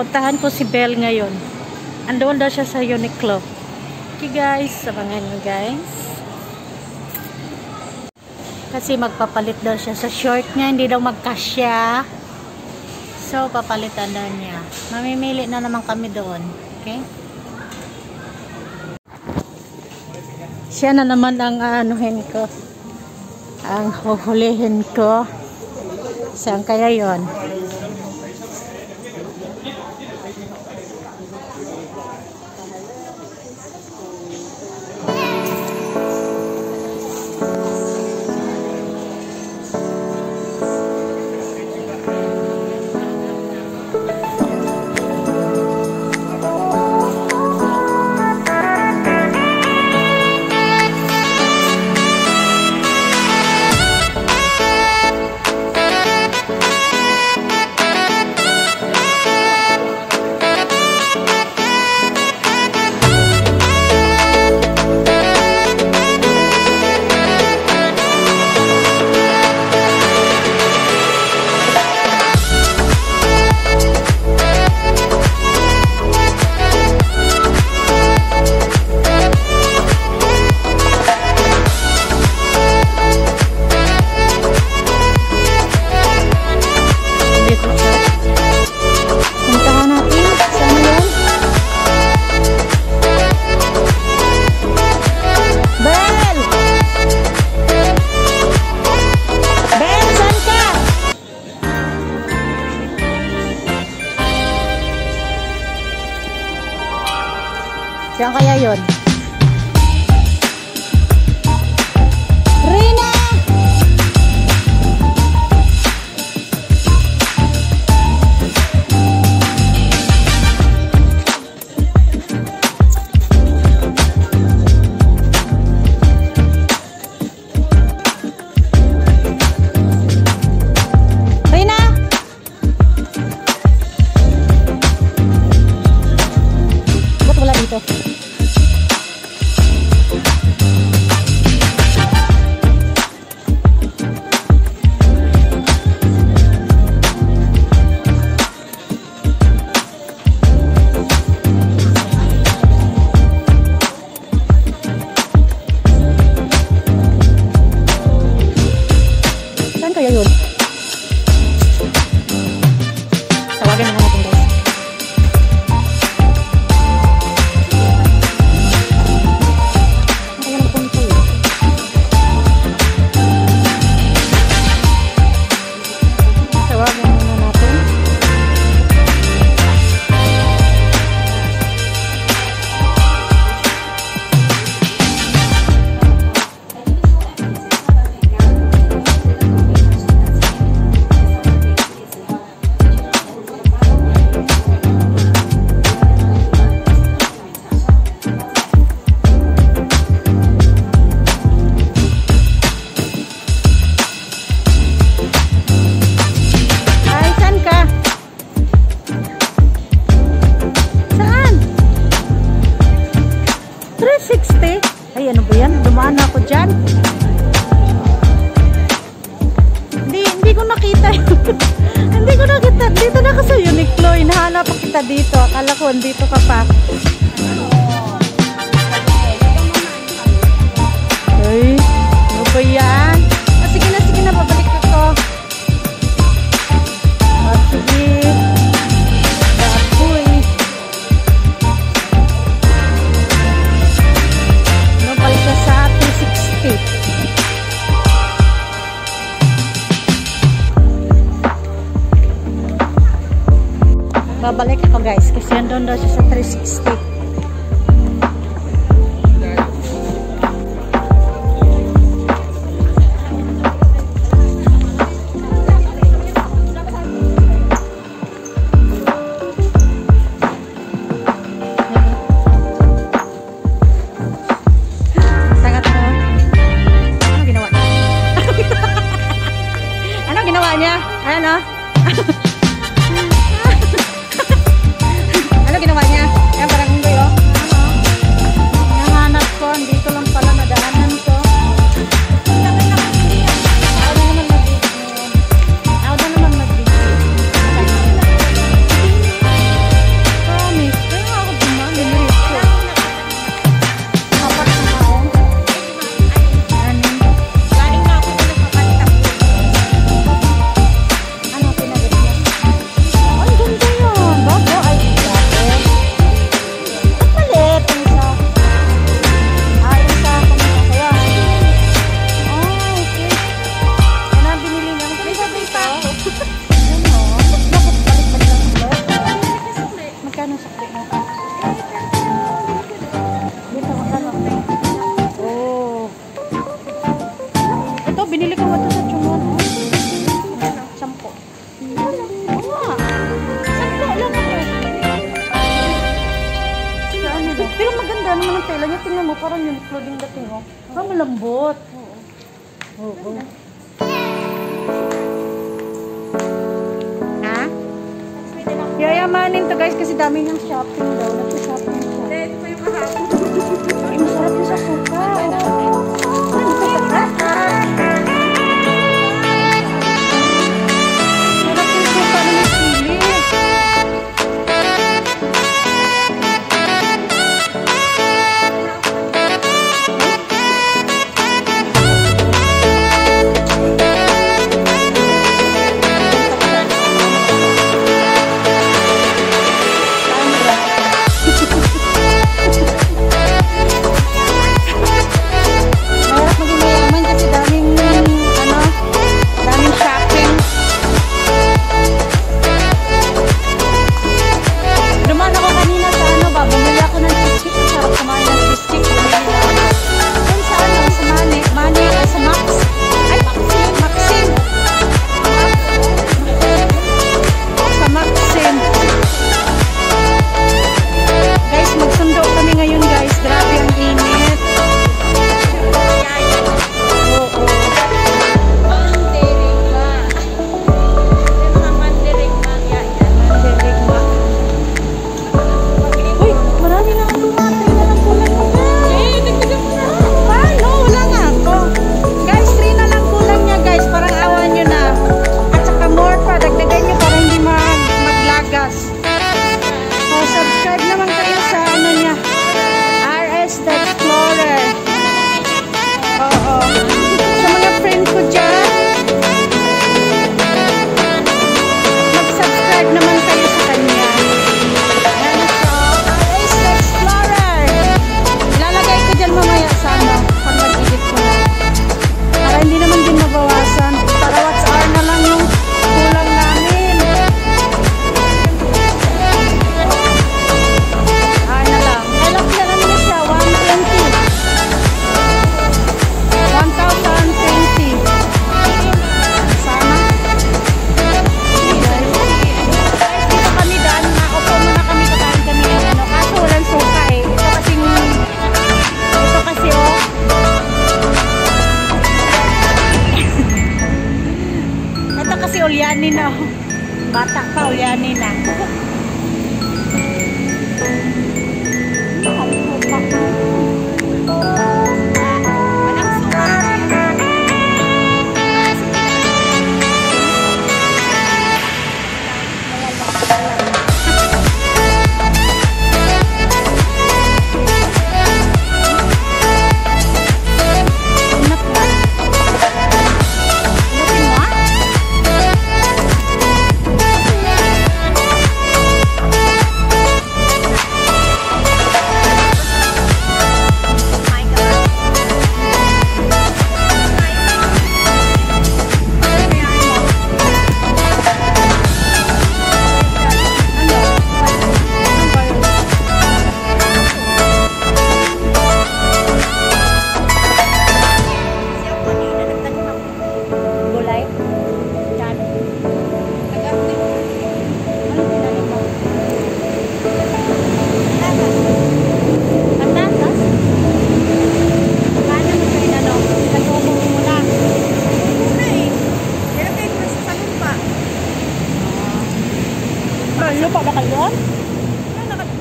Puntahan ko si Belle ngayon. Andoon daw siya sa Uniqlo. Okay guys, sabangan nyo guys. Kasi magpapalit daw siya sa short niya. Hindi daw magkasya. So, papalitan daw niya. Mamimili na naman kami doon. Okay? Siya na naman ang anuhin ko. Ang huhulihin ko. Saan kaya yon? Saan kaya yun? Rina! Rina! Ba't wala dito? Kaya yun. Tawagan na natin guys. Kaya nagpunta yun. Tawagan na natin. Ay, ano ba yan? Dumaan ako dyan. Hindi ko nakita yun. Hindi ko nakita. Dito na ako sa Uniqlo. Hinahanap pa kita dito. Akala ko, dito ka pa. Ay, ano ba yan? Sige na. Babalik ako. Sige. Baboy. Sa 360. Babalik ako guys kasi andun daw siya sa 360. Ano? Ano ginawa niya? Parang yung tela niya. Tingnan mo, parang yung clothing dating, oh. Parang malambot. Oo. Ha? Yayamanin to guys kasi dami niyang shopping daw. Nag-shopping siya. Ito pa yung kahapon. Ay, masarap yung sa suka. Ano ka sa ulyanin na. Bata pa, ulyanin na. Lupa ba kayo?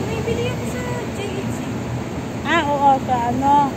May bili ako sa JHC. Ah, oo, sa ano?